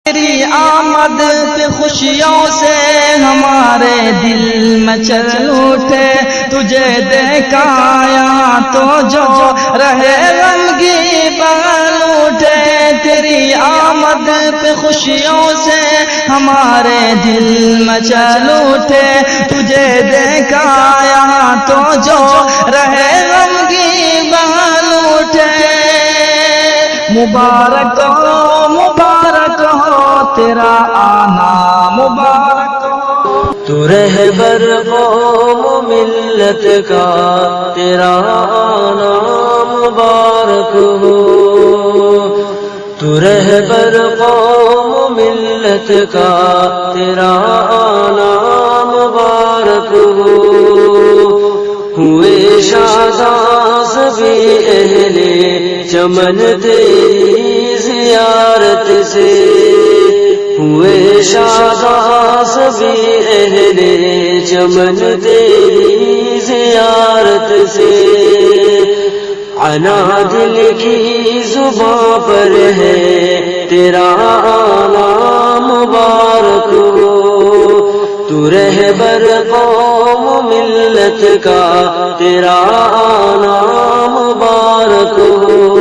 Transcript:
تیری آمد پہ خوشیوں سے ہمارے دل مچل اٹھے، تجھے دیکھایا تو جو رہے غمگین بغل اٹھے۔ تیری آمد پہ خوشیوں سے ہمارے دل مچل اٹھے، تجھے دیکھایا تو جو رہے غمگین بغل اٹھے۔ مبارک ہو مبارک ہو تیرا آنا، مبارک ہو تو رہبر قوم ملت کا، تیرا آنا مبارک ہو۔ تو رہبر قوم ملت کا، تیرا آنا مبارک ہو۔ ہوئے شاداں سبھی اہل چمن تیری زیارت سے، ہوئے شاداں سبھی اہل چمن تیری زیارت سے۔ عنا دل کی زباں پر ہے تیرا آنا مبارک ہو۔ تو رہبر قوم ملت کا، تیرا آنا مبارک ہو۔